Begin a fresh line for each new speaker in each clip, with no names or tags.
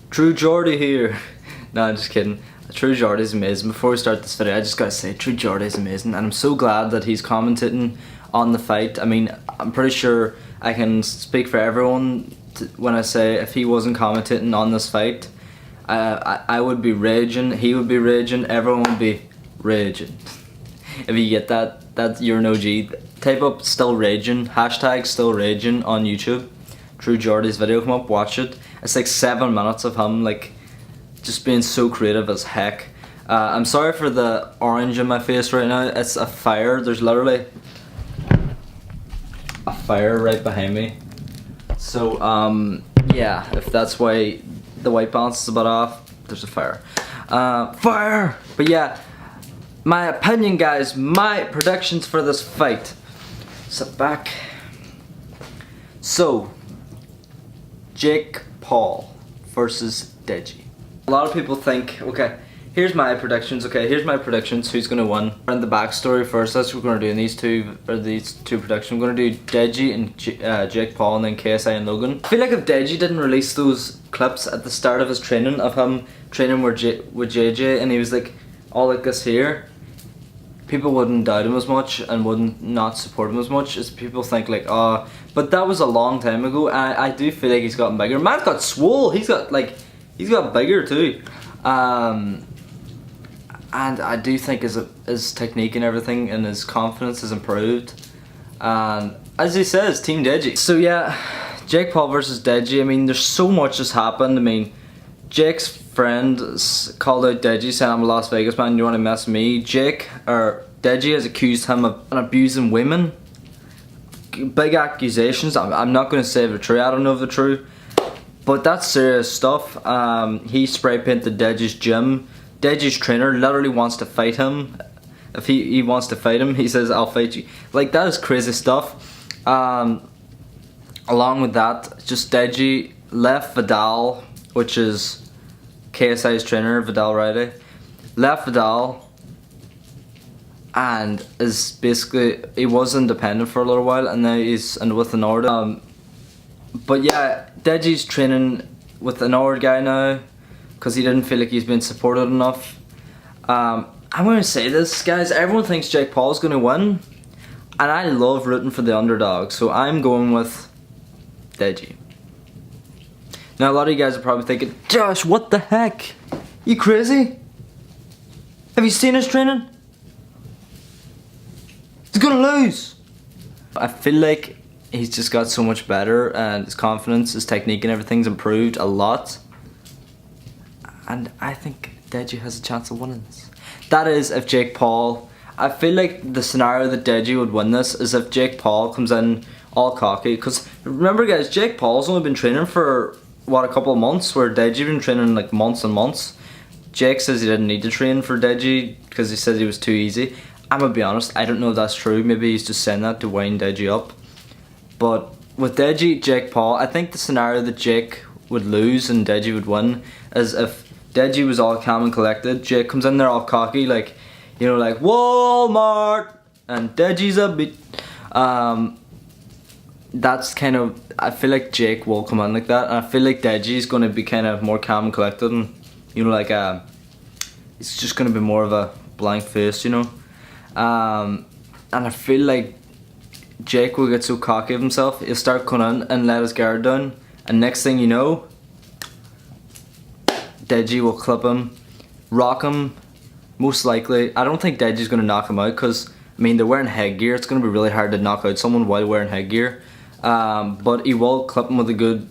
True Geordie here. No, I'm just kidding. True Geordie is amazing. Before we start this video, I just gotta say, True Geordie is amazing, and I'm so glad that he's commentating on the fight. I mean, I'm pretty sure I can speak for everyone when I say if he wasn't commentating on this fight, I would be raging, he would be raging, everyone would be raging. If you get that you're an OG. Type up still raging, hashtag still raging on YouTube. True Geordie's video come up, watch it. It's like 7 minutes of him like just being so creative as heck. I'm sorry for the orange in my face right now. It's a fire. There's literally a fire right behind me. So yeah, if that's why the white balance is a bit off, there's a fire. Fire! But yeah, my opinion, guys, my predictions for this fight. Sit back. So, Jake Paul versus Deji. A lot of people think, okay, here's my predictions. Who's gonna win? And the backstory first. That's what we're gonna do in these two predictions. We're gonna do Deji and Jake Paul, and then KSI and Logan. I feel like if Deji didn't release those clips at the start of his training of him training with JJ, and he was like all like this here, people wouldn't doubt him as much and wouldn't not support him as much as people think like, oh, but that was a long time ago, and I do feel like he's gotten bigger. Man's got swole, he's got bigger too. And I do think his technique and everything and his confidence has improved. And as he says, Team Deji. So yeah, Jake Paul versus Deji. I mean, there's so much has happened. I mean, Jake's friend called out Deji saying, I'm a Las Vegas man, you want to mess with me? Deji has accused him of abusing women. Big accusations. I'm not going to say if they're true. I don't know if they're true. But that's serious stuff. He spray painted Deji's gym. Deji's trainer literally wants to fight him. If he wants to fight him, he says, I'll fight you. Like, that is crazy stuff. Along with that, just Deji left Vidal, which is KSI's trainer, Vidal Riley, left Vidal and is basically, he was independent for a little while, and now he's with an order. But yeah, Deji's training with an old guy now because he didn't feel like he's been supported enough. I'm going to say this, guys, everyone thinks Jake Paul's going to win, and I love rooting for the underdog, so I'm going with Deji. Now a lot of you guys are probably thinking, Josh, what the heck? You crazy? Have you seen his training? He's going to lose. I feel like he's just got so much better, and his confidence, his technique and everything's improved a lot. And I think Deji has a chance of winning this. That is if Jake Paul, I feel like the scenario that Deji would win this is if Jake Paul comes in all cocky. Because remember guys, Jake Paul's only been training for, what, a couple of months, where Deji been training like months and months. Jake says he didn't need to train for Deji because he said he was too easy. I'm gonna be honest, I don't know if that's true. Maybe he's just saying that to wind Deji up. But with Deji, Jake Paul, I think the scenario that Jake would lose and Deji would win is if Deji was all calm and collected, Jake comes in there all cocky, like, you know, like Walmart, and Deji's a bit. That's kind of, I feel like Jake will come in like that, and I feel like Deji's going to be kind of more calm and collected, and you know, like it's just going to be more of a blank face, you know. And I feel like Jake will get so cocky of himself, he'll start coming in and let his guard down, and next thing you know, Deji will clip him, rock him, most likely. I don't think Deji's going to knock him out because, I mean, they're wearing headgear. It's going to be really hard to knock out someone while wearing headgear. But he will clip him with the good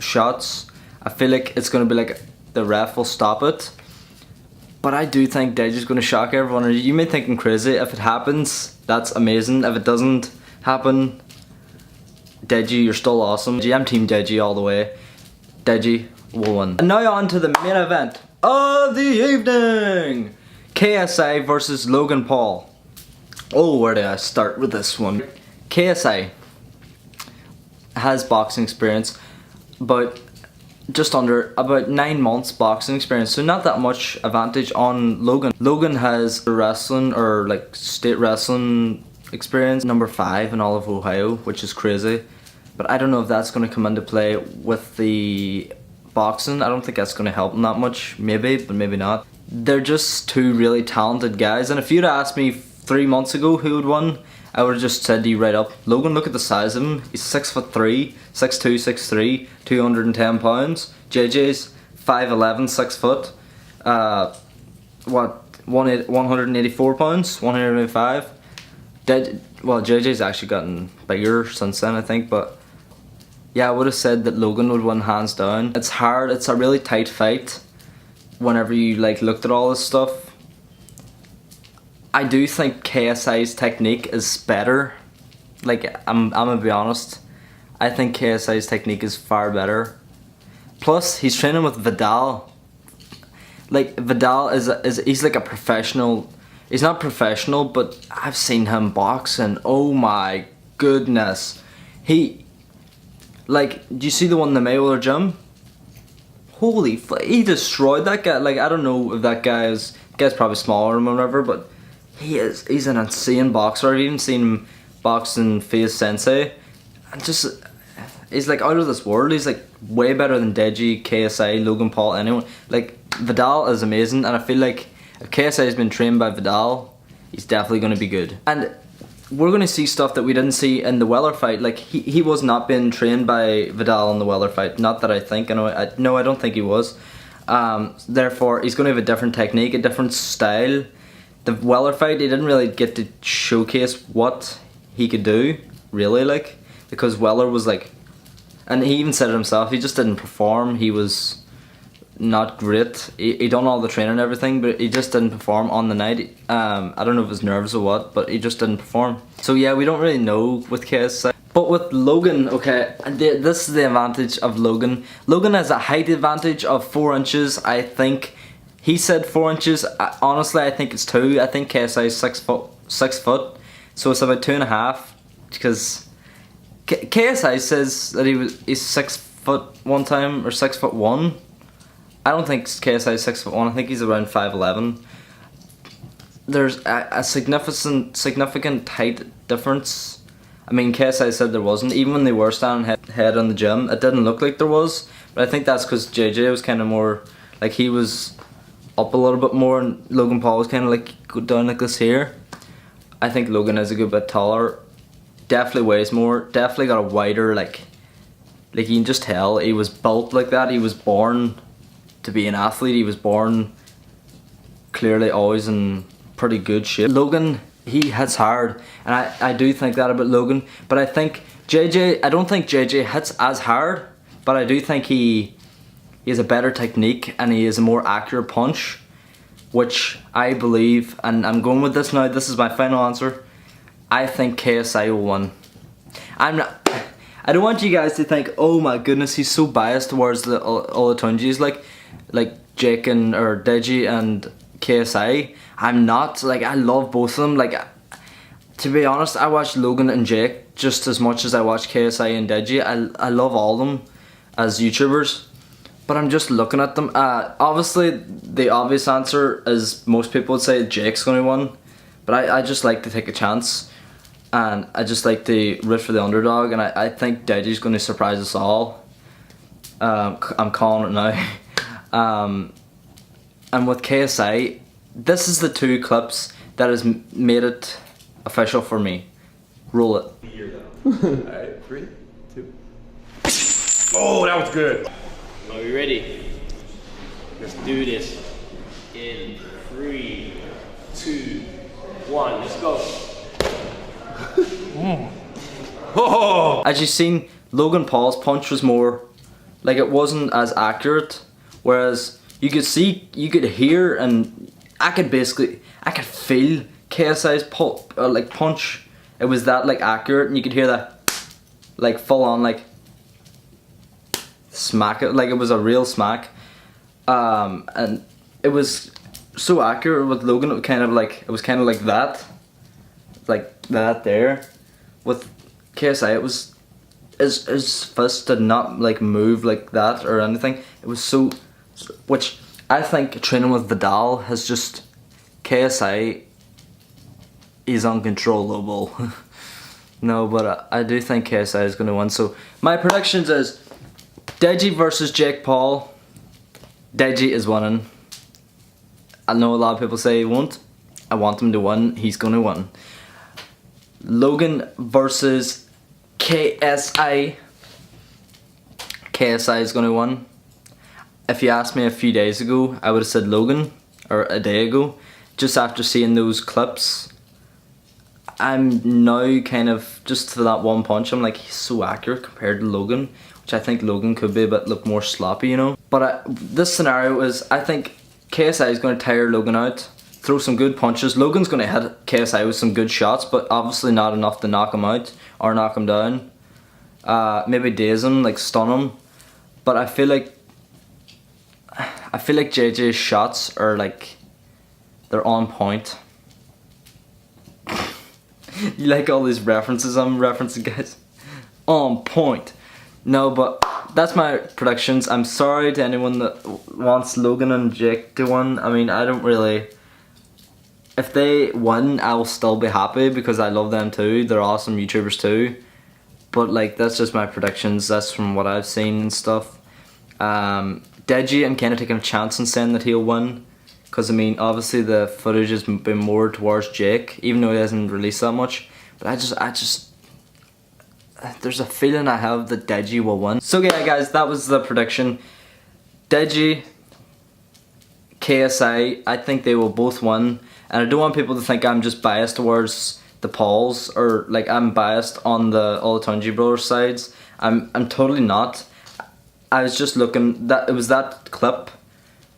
shots. I feel like it's going to be like the ref will stop it. But I do think Deji's going to shock everyone. You may think I'm crazy. If it happens, that's amazing. If it doesn't happen, Deji, you're still awesome. I'm Team Deji all the way. Deji will win. And now on to the main event of the evening. KSI versus Logan Paul. Oh, where do I start with this one? KSI has boxing experience, but just under about 9 months boxing experience, so not that much advantage on Logan. Logan has wrestling or like state wrestling experience, number 5 in all of Ohio, which is crazy. But I don't know if that's going to come into play with the boxing, I don't think that's going to help him that much. Maybe, but maybe not. They're just two really talented guys, and if you'd asked me 3 months ago who would win, I would have just said to you right up, Logan, look at the size of him. He's 6'3", 6'2", 6'3", 210 pounds. JJ's 5'11", 6 foot. 184 pounds, 185. Well, JJ's actually gotten bigger since then, I think, but yeah, I would have said that Logan would win hands down. It's hard, it's a really tight fight whenever you like looked at all this stuff. I do think KSI's technique is better. Like, I'm gonna be honest, I think KSI's technique is far better. Plus, he's training with Vidal. Like, Vidal he's like a professional. He's not professional, but I've seen him box, and oh my goodness, do you see the one in the Mayweather gym? Holy he destroyed that guy. Like, I don't know if that guy's probably smaller or whatever, but he's an insane boxer. I've even seen him box in Face Sensei, and just he's like out of this world. He's like way better than Deji, KSI, Logan Paul, anyone. Like, Vidal is amazing, and I feel like if KSI has been trained by Vidal, he's definitely going to be good. And we're going to see stuff that we didn't see in the Weller fight. Like, he was not being trained by Vidal in the Weller fight. Not that I think. No, I don't think he was. Therefore, he's going to have a different technique, a different style. The Weller fight, he didn't really get to showcase what he could do, really, like, because Weller was like, and he even said it himself, he just didn't perform. He was not great. He done all the training and everything, but he just didn't perform on the night. I don't know if it was nerves or what, but he just didn't perform. So yeah, we don't really know with KSI. But with Logan, okay, this is the advantage of Logan. Logan has a height advantage of 4 inches, I think. He said 4 inches. Honestly, I think it's 2. I think KSI is 6 foot. So it's about 2.5, because KSI says that he's 6 foot one time, or 6'1". I don't think KSI is 6'1". I think he's around 5'11". There's a significant height difference. I mean, KSI said there wasn't. Even when they were standing head on the gym, it didn't look like there was. But I think that's because JJ was kind of more, like, he was up a little bit more, and Logan Paul was kind of like go down like this here. I think Logan is a good bit taller. Definitely weighs more. Definitely got a wider, like you can just tell he was built like that. He was born to be an athlete. He was born clearly always in pretty good shape. Logan, he hits hard, and I do think that about Logan. But I think JJ, I don't think JJ hits as hard, but I do think he has a better technique, and he has a more accurate punch, which I believe, and I'm going with this now, this is my final answer, I think KSI will win. I don't want you guys to think, oh my goodness, he's so biased towards the Olatunjis, like Jake or Deji and KSI. I'm not. Like, I love both of them. Like, to be honest, I watch Logan and Jake just as much as I watch KSI and Deji. I love all of them as YouTubers, but I'm just looking at them. Obviously, the obvious answer is most people would say Jake's going to win, but I just like to take a chance, and I just like to root for the underdog, and I think Deji's going to surprise us all. I'm calling it now. And with KSI, this is the 2 clips that has made it official for me. Roll it.
Alright, 3, 2. Oh, that was good.
Are you ready? Let's do this. In 3, 2, 1, let's go.
Oh.
As you've seen, Logan Paul's punch was more, like, it wasn't as accurate, whereas you could see, you could hear, and I could feel KSI's punch. It was that, like, accurate, and you could hear that, like, full on, like, smack it, like it was a real smack. And it was so accurate with Logan. It was kind of like that there. With KSI, it was his fist did not like move like that or anything. It was so, which I think training with Vidal has just, KSI is uncontrollable. No, but I do think KSI is going to win. So my predictions is Deji versus Jake Paul. Deji is winning. I know a lot of people say he won't. I want him to win. He's gonna win. Logan versus KSI. KSI is gonna win. If you asked me a few days ago, I would have said Logan, or a day ago. Just after seeing those clips, I'm now kind of, just to that one punch, I'm like, he's so accurate compared to Logan, which I think Logan could be a bit look more sloppy, you know. But this scenario is, I think KSI is going to tire Logan out, throw some good punches. Logan's going to hit KSI with some good shots, but obviously not enough to knock him out or knock him down. Maybe daze him, like stun him. But I feel like JJ's shots are like, they're on point. You like all these references I'm referencing, guys? On point. No, but that's my predictions. I'm sorry to anyone that wants Logan and Jake to win. I mean, I don't really... If they win, I will still be happy because I love them too. They're awesome YouTubers too. But like, that's just my predictions. That's from what I've seen and stuff. Deji, I'm kind of taking a chance in saying that he'll win. Because I mean, obviously the footage has been more towards Jake, even though he hasn't released that much. But I just, there's a feeling I have that Deji will win. So yeah, guys, that was the prediction. Deji, KSI, I think they will both win. And I don't want people to think I'm just biased towards the Pauls, or like I'm biased on the Olatunji brothers sides. I'm totally not. I was just looking, that it was that clip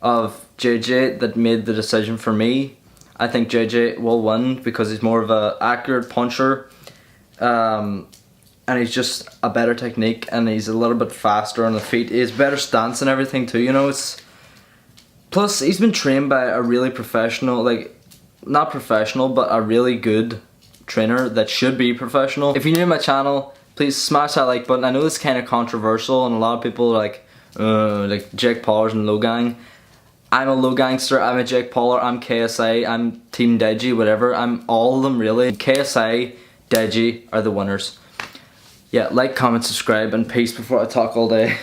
of JJ that made the decision for me. I think JJ will win because he's more of a accurate puncher, and he's just a better technique, and he's a little bit faster on the feet. He has better stance and everything too, you know. It's plus he's been trained by a really professional, like not professional, but a really good trainer that should be professional. If you're new to my channel, please smash that like button. I know this is kind of controversial, and a lot of people are like Jake Paulers and Logang. I'm a low gangster, I'm a Jake Pauler, I'm KSI, I'm Team Deji, whatever. I'm all of them really. KSI, Deji are the winners. Yeah, like, comment, subscribe, and peace before I talk all day.